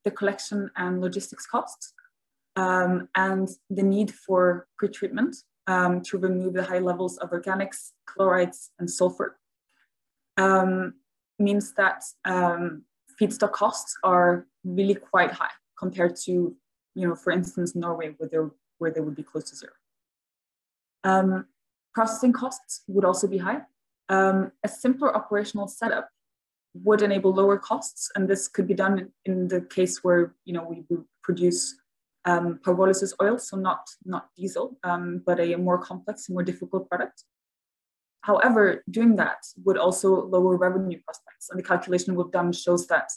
the collection and logistics costs, and the need for pretreatment to remove the high levels of organics, chlorides, and sulfur means that feedstock costs are really quite high compared to, for instance, Norway, where they would be close to zero. Processing costs would also be high. A simpler operational setup would enable lower costs, and this could be done in the case where we would produce pyrolysis oil, so not diesel, but a more complex, more difficult product. However, doing that would also lower revenue prospects, and the calculation we've done shows that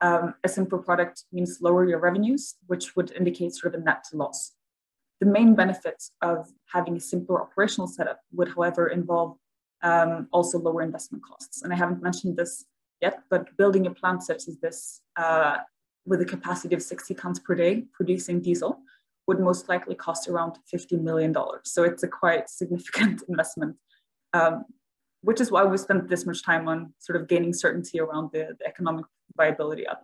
a simpler product means lower your revenues, which would indicate sort of a net loss. The main benefit of having a simpler operational setup would, however, involve also lower investment costs. And I haven't mentioned this yet, but building a plant such as this with a capacity of 60 tons per day producing diesel would most likely cost around $50 million. So it's a quite significant investment, which is why we spent this much time on sort of gaining certainty around the economic viability of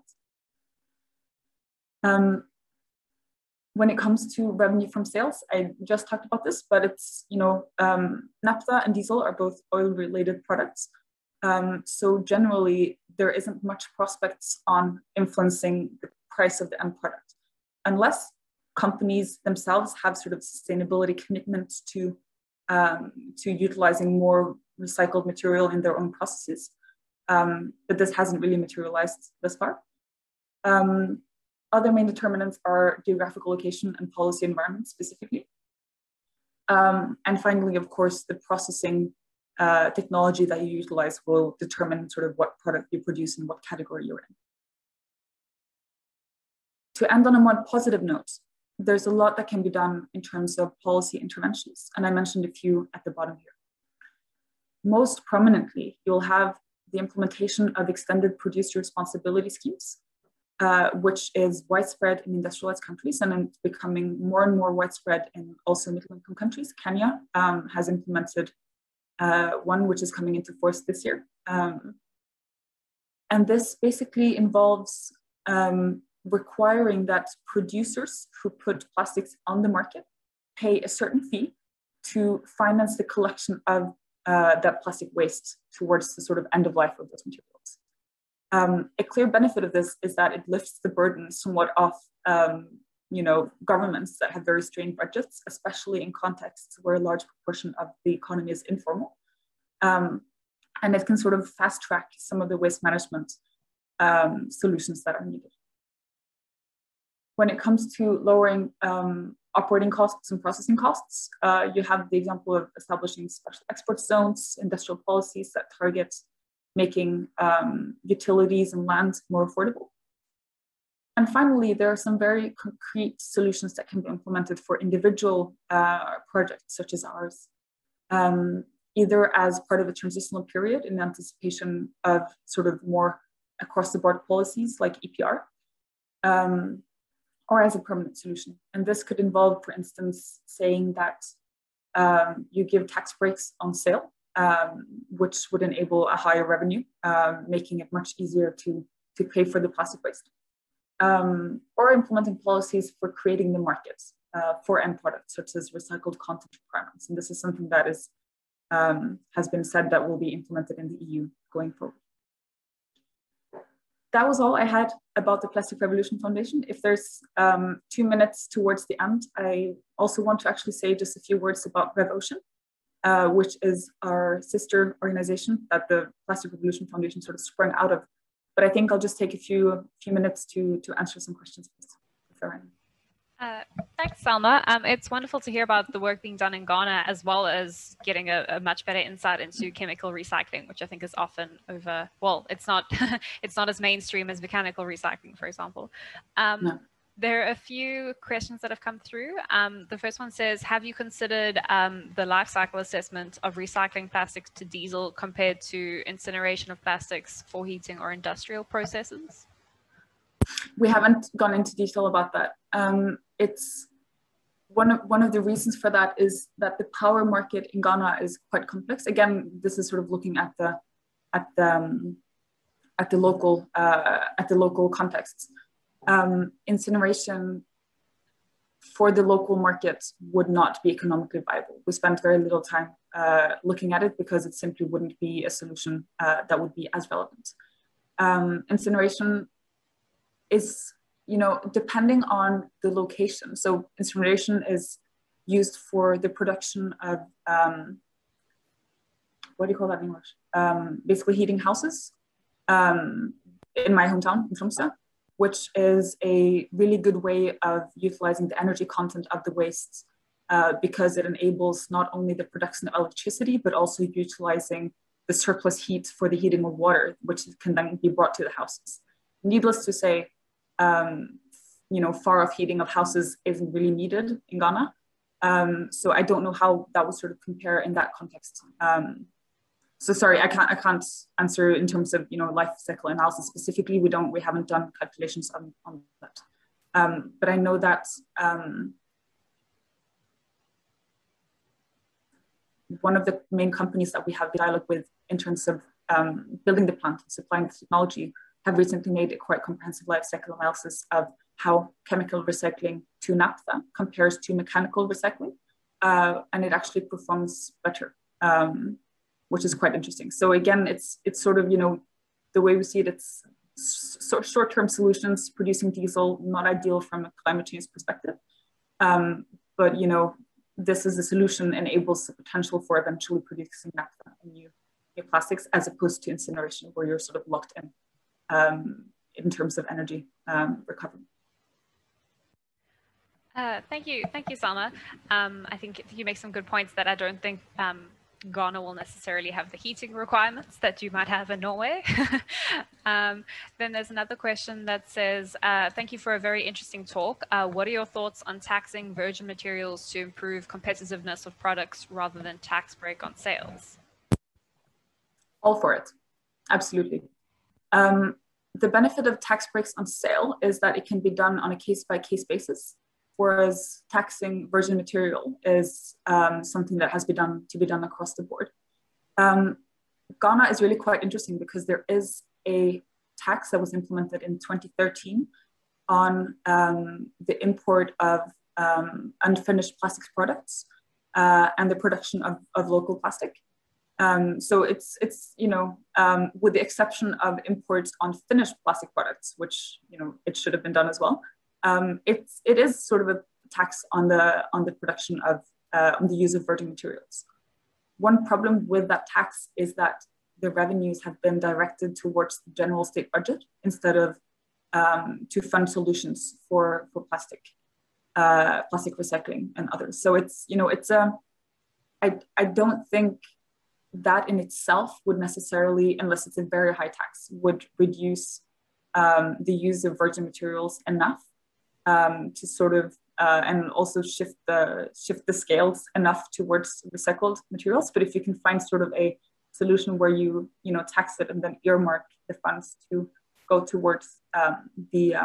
it. When it comes to revenue from sales, I just talked about this, but it's, naphtha and diesel are both oil-related products. So generally, there isn't much prospects on influencing the price of the end product, unless companies themselves have sort of sustainability commitments to utilizing more recycled material in their own processes. But this hasn't really materialized thus far. Other main determinants are geographical location and policy environment specifically. And finally, of course, the processing technology that you utilize will determine sort of what product you produce and what category you're in. To end on a more positive note, there's a lot that can be done in terms of policy interventions, and I mentioned a few at the bottom here. Most prominently, you'll have the implementation of extended producer responsibility schemes, which is widespread in industrialized countries and it's becoming more and more widespread in also middle-income countries. Kenya has implemented one which is coming into force this year. And this basically involves requiring that producers who put plastics on the market pay a certain fee to finance the collection of that plastic waste towards the sort of end of life of those materials. A clear benefit of this is that it lifts the burden somewhat off governments that have very strained budgets, especially in contexts where a large proportion of the economy is informal. And it can sort of fast track some of the waste management solutions that are needed. When it comes to lowering operating costs and processing costs. You have the example of establishing special export zones, industrial policies that target making utilities and land more affordable. And finally, there are some very concrete solutions that can be implemented for individual projects such as ours, either as part of a transitional period in anticipation of sort of more across the board policies like EPR, or as a permanent solution. And this could involve, for instance, saying that you give tax breaks on sale, which would enable a higher revenue, making it much easier to pay for the plastic waste. Or implementing policies for creating the markets for end products, such as recycled content requirements. And this is something that is has been said that will be implemented in the EU going forward. That was all I had about the Plastic Revolution Foundation. If there's 2 minutes towards the end, I also want to actually say just a few words about RevOcean, which is our sister organization that the Plastic Revolution Foundation sort of sprung out of. But I think I'll just take a few minutes to answer some questions, if there are any.
Thanks, Selma. It's wonderful to hear about the work being done in Ghana, as well as getting a much better insight into chemical recycling, which I think is often it's not it's not as mainstream as mechanical recycling, for example.
No.
There are a few questions that have come through. The first one says, have you considered the life cycle assessment of recycling plastics to diesel compared to incineration of plastics for heating or industrial processes?
We haven't gone into detail about that. It's one of the reasons for that is that the power market in Ghana is quite complex. Again, this is sort of looking at the local contexts. Incineration for the local market would not be economically viable. We spent very little time looking at it because it simply wouldn't be a solution that would be as relevant. Incineration is, depending on the location. So incineration is used for the production of, what do you call that in English? Basically heating houses in my hometown, in Tromsø, which is a really good way of utilizing the energy content of the wastes because it enables not only the production of electricity, but also utilizing the surplus heat for the heating of water, which can then be brought to the houses. Needless to say, far off heating of houses isn't really needed in Ghana. So I don't know how that would sort of compare in that context. So sorry, I can't answer in terms of life cycle analysis specifically. We haven't done calculations on that. But I know that one of the main companies that we have dialogue with in terms of building the plant and supplying the technology have recently made a quite comprehensive life cycle analysis of how chemical recycling to naphtha compares to mechanical recycling, and it actually performs better, which is quite interesting. So again, it's sort of the way we see it, it's short-term solutions producing diesel, not ideal from a climate change perspective, but this is a solution enables the potential for eventually producing naphtha and new plastics, as opposed to incineration, where you're sort of locked in terms of energy recovery.
Thank you, Selma. I think you make some good points that I don't think Ghana will necessarily have the heating requirements that you might have in Norway. Then there's another question that says, thank you for a very interesting talk. What are your thoughts on taxing virgin materials to improve competitiveness of products rather than tax break on sales?
All for it, absolutely. The benefit of tax breaks on sale is that it can be done on a case-by-case basis, whereas taxing virgin material is something that has to be done across the board. Ghana is really quite interesting because there is a tax that was implemented in 2013 on the import of unfinished plastics products and the production of local plastic. So it's with the exception of imports on finished plastic products, which it should have been done as well. It is sort of a tax on the production of on the use of virgin materials. One problem with that tax is that the revenues have been directed towards the general state budget instead of to fund solutions for plastic. plastic recycling and others. So it's, I don't think that in itself would necessarily, unless it's a very high tax, would reduce the use of virgin materials enough to sort of and also shift the scales enough towards recycled materials. But if you can find sort of a solution where you tax it and then earmark the funds to go towards the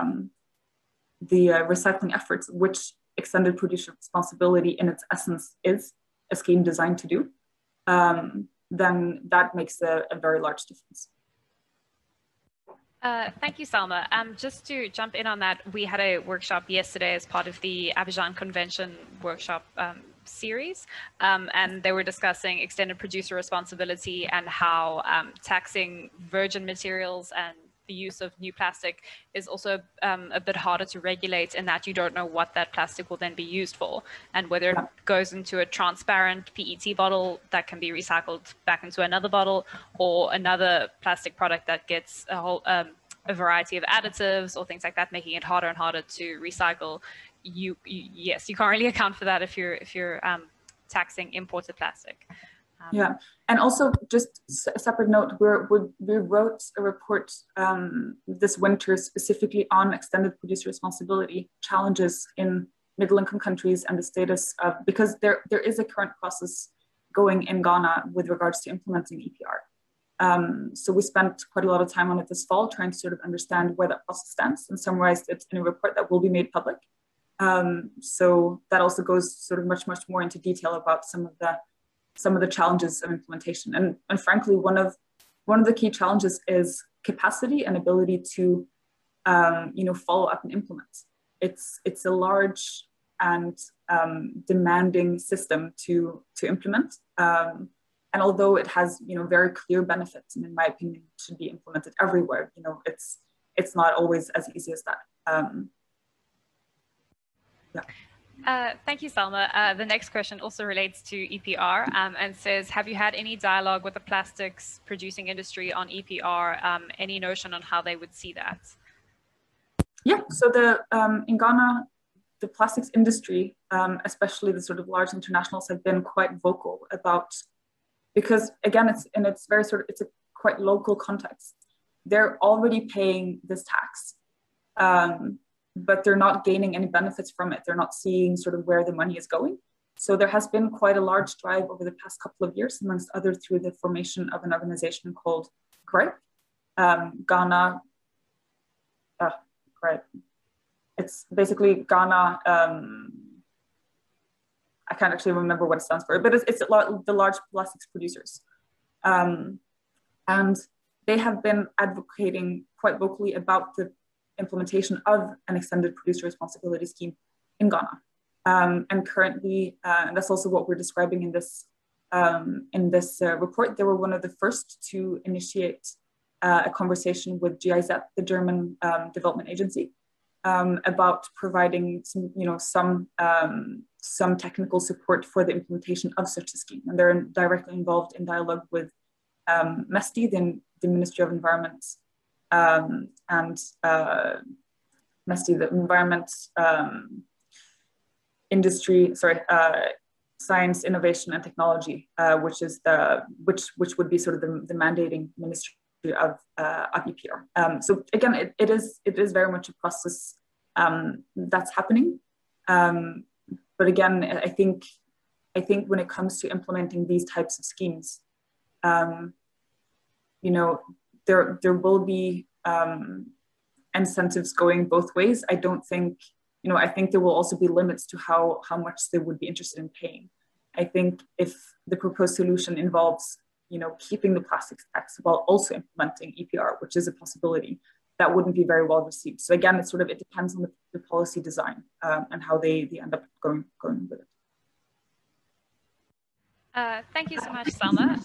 recycling efforts, which extended producer responsibility in its essence is a scheme designed to do, then that makes a very large difference.
Thank you, Selma. Just to jump in on that, we had a workshop yesterday as part of the Abidjan Convention workshop series, and they were discussing extended producer responsibility and how taxing virgin materials and the use of new plastic is also a bit harder to regulate, in that you don't know what that plastic will then be used for, and whether it goes into a transparent PET bottle that can be recycled back into another bottle, or another plastic product that gets a whole a variety of additives or things like that, making it harder and harder to recycle. Yes, you can't really account for that if you're taxing imported plastic.
Yeah, and also just a separate note, we wrote a report this winter specifically on extended producer responsibility challenges in middle-income countries and the status of, because there is a current process going in Ghana with regards to implementing EPR. So we spent quite a lot of time on it this fall, trying to sort of understand where that process stands and summarized it in a report that will be made public. So that also goes sort of much more into detail about some of the challenges of implementation. And frankly, one of the key challenges is capacity and ability to follow up and implement. It's a large and demanding system to implement. And although it has very clear benefits, and in my opinion should be implemented everywhere, it's not always as easy as that. Yeah.
Thank you, Selma. The next question also relates to EPR and says, have you had any dialogue with the plastics producing industry on EPR? Any notion on how they would see that?
Yeah, so in Ghana, the plastics industry, especially the sort of large internationals, have been quite vocal about, because again, it's a quite local context. They're already paying this tax. But they're not gaining any benefits from it. They're not seeing sort of where the money is going. So there has been quite a large drive over the past couple of years, amongst others through the formation of an organization called GRIPE, Ghana, GRIPE. It's basically Ghana, I can't actually remember what it stands for, but it's the large plastics producers. And they have been advocating quite vocally about the implementation of an extended producer responsibility scheme in Ghana. And currently, and that's also what we're describing in this report, they were one of the first to initiate a conversation with GIZ, the German development agency, about providing some technical support for the implementation of such a scheme. And they're directly involved in dialogue with MESTI, the Ministry of Environment, and MESTI, the Environment, Science, Innovation, and Technology, which would be sort of the mandating ministry of EPR. So again, it is very much a process that's happening. But again, I think when it comes to implementing these types of schemes, there will be incentives going both ways. I don't think, I think there will also be limits to how much they would be interested in paying. I think if the proposed solution involves, keeping the plastics tax while also implementing EPR, which is a possibility, that wouldn't be very well received. So again, it depends on the policy design and how they end up going with it.
Thank you so much, Selma.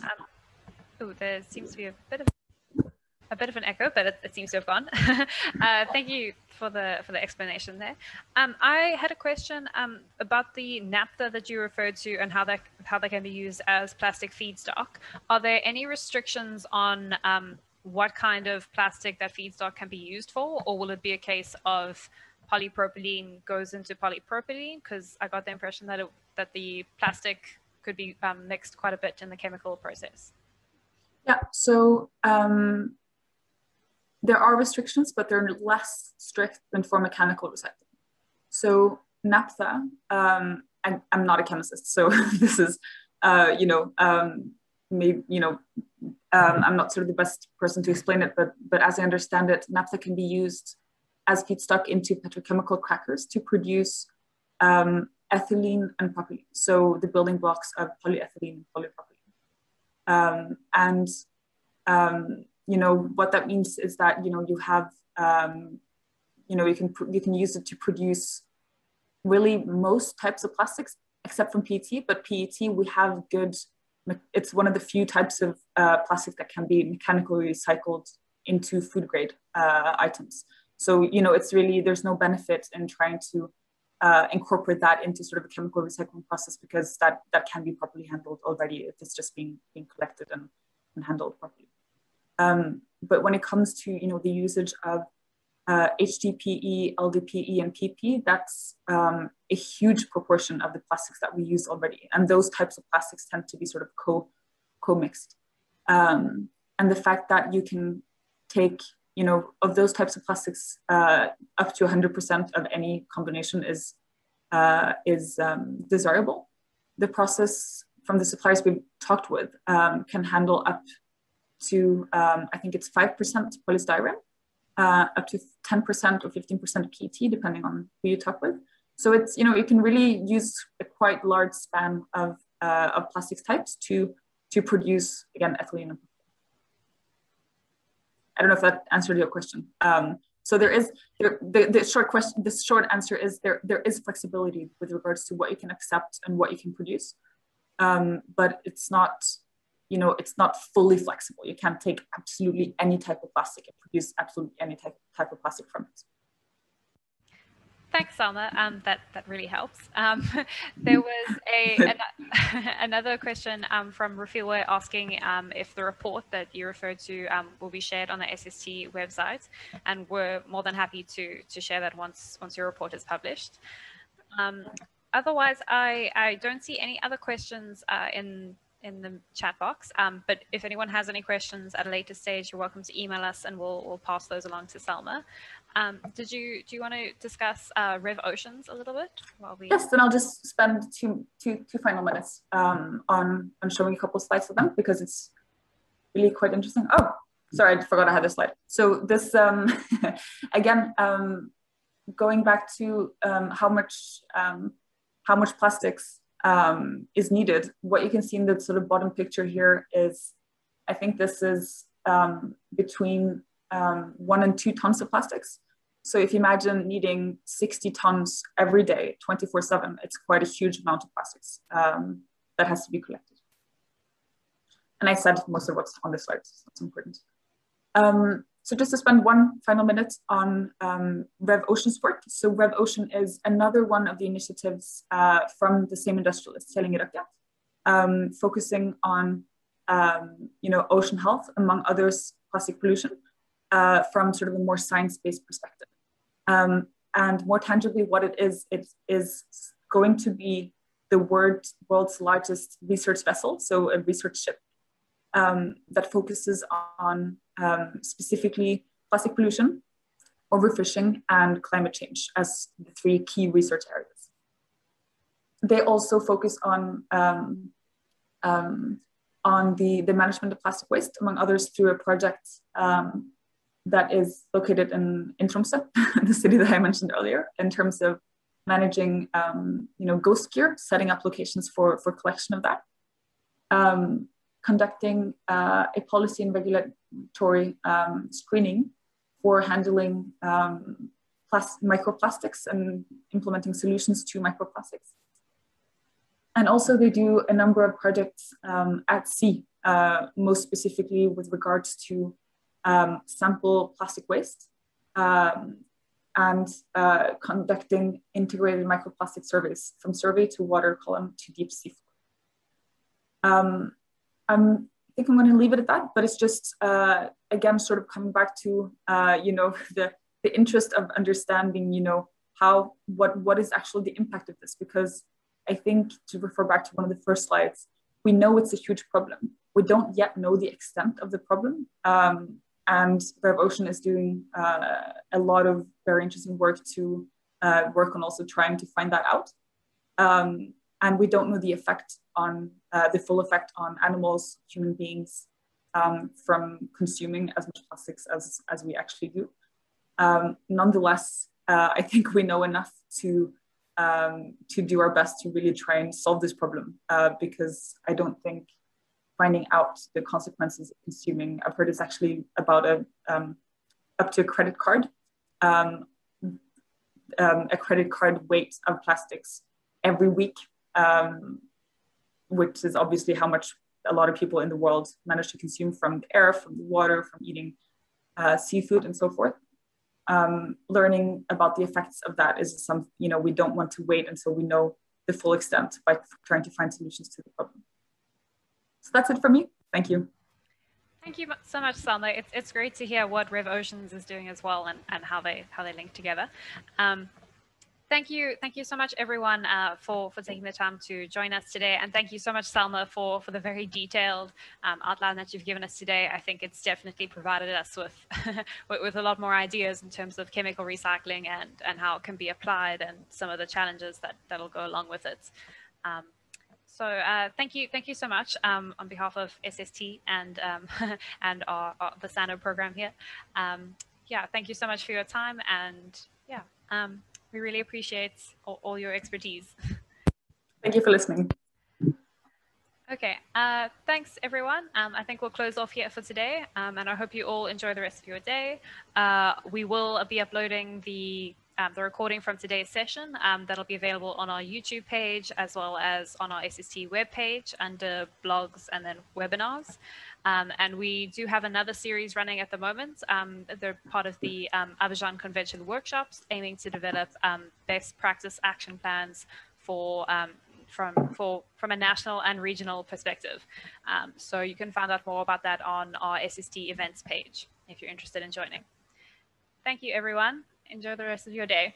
There seems to be a bit of an echo, but it seems to have gone. Thank you for the explanation there. I had a question about the naphtha that you referred to and how that can be used as plastic feedstock. Are there any restrictions on what kind of plastic that feedstock can be used for, or will it be a case of polypropylene goes into polypropylene? Because I got the impression that that the plastic could be mixed quite a bit in the chemical process.
Yeah, so there are restrictions, but they're less strict than for mechanical recycling. So naphtha, I'm not a chemist, so this is, maybe, I'm not sort of the best person to explain it, but as I understand it, naphtha can be used as feedstock into petrochemical crackers to produce ethylene and propylene, so the building blocks of polyethylene and polypropylene. What that means is that you have you can use it to produce really most types of plastics except from PET. But PET, we have good. It's one of the few types of plastic that can be mechanically recycled into food grade items. So it's really, there's no benefit in trying to incorporate that into sort of a chemical recycling process, because that can be properly handled already if it's just being collected and handled properly. But when it comes to the usage of HDPE, LDPE, and PP, that's a huge proportion of the plastics that we use already, and those types of plastics tend to be sort of co-mixed. And the fact that you can take of those types of plastics up to 100% of any combination is desirable. The process from the suppliers we've talked with can handle up to I think it's 5% polystyrene, up to 10% or 15% PET, depending on who you talk with. So it's you can really use a quite large span of plastics types to produce, again, ethylene. I don't know if that answered your question. So there is the short answer is there is flexibility with regards to what you can accept and what you can produce, but it's not it's not fully flexible. You can't take absolutely any type of plastic and produce absolutely any type of plastic from it.
Thanks, Selma. That really helps. There was another question from Rafiwa asking if the report that you referred to will be shared on the SST website, and we're more than happy to share that once your report is published. Otherwise, I don't see any other questions in the chat box, but if anyone has any questions at a later stage, you're welcome to email us and we'll pass those along to Selma. Do you want to discuss Rev Oceans a little bit?
Yes, then I'll just spend two final minutes on showing a couple of slides of them, because it's really quite interesting. Oh, sorry, I forgot I had this slide. So this, again, going back to how much plastics is needed, what you can see in the sort of bottom picture here is, I think this is between 1 and 2 tons of plastics. So if you imagine needing 60 tons every day, 24/7, it's quite a huge amount of plastics that has to be collected. And I said most of what's on this slide, so that's important. So just to spend one final minute on Rev Ocean's work. So Rev Ocean is another one of the initiatives from the same industrialist, focusing on ocean health, among others, plastic pollution, from sort of a more science-based perspective. And more tangibly, what it is going to be the world's largest research vessel, so a research ship that focuses on specifically plastic pollution, overfishing, and climate change as the 3 key research areas. They also focus on the management of plastic waste, among others, through a project that is located in Tromsø, the city that I mentioned earlier, in terms of managing gous gear, setting up locations for collection of that, conducting a policy and regulatory screening for handling microplastics and implementing solutions to microplastics. And also they do a number of projects at sea, most specifically with regards to sample plastic waste and conducting integrated microplastic surveys, from survey to water column to deep sea floor. I think I'm going to leave it at that, but it's just, again, sort of coming back to, the interest of understanding, what is actually the impact of this? Because I think, to refer back to one of the first slides, we know it's a huge problem. We don't yet know the extent of the problem. And Rev Ocean is doing a lot of very interesting work to work on also trying to find that out. And we don't know the effect on the full effect on animals, human beings, from consuming as much plastics as we actually do. Nonetheless, I think we know enough to do our best to really try and solve this problem, because I don't think finding out the consequences of consuming, I've heard it's actually about up to a credit card weight of plastics every week, which is obviously how much a lot of people in the world manage to consume from the air, from the water, from eating seafood and so forth. Learning about the effects of that is something, we don't want to wait until we know the full extent by trying to find solutions to the problem. So that's it for me. Thank you.
Thank you so much, Selma. It's great to hear what Rev Oceans is doing as well, and how they link together. Thank you so much, everyone, for taking the time to join us today, and thank you so much, Selma, for the very detailed outline that you've given us today. I think it's definitely provided us with with a lot more ideas in terms of chemical recycling and how it can be applied, and some of the challenges that'll go along with it. So thank you so much on behalf of SST and and the SANO program here. Yeah, thank you so much for your time, and yeah. We really appreciate all your expertise.
Thank you for listening.
Okay, thanks everyone. I think we'll close off here for today, and I hope you all enjoy the rest of your day. We will be uploading the recording from today's session. That'll be available on our YouTube page, as well as on our SST webpage under blogs and then webinars. And we do have another series running at the moment. They're part of the Abidjan Convention workshops, aiming to develop best practice action plans for from a national and regional perspective. So you can find out more about that on our SST events page if you're interested in joining. Thank you, everyone. Enjoy the rest of your day.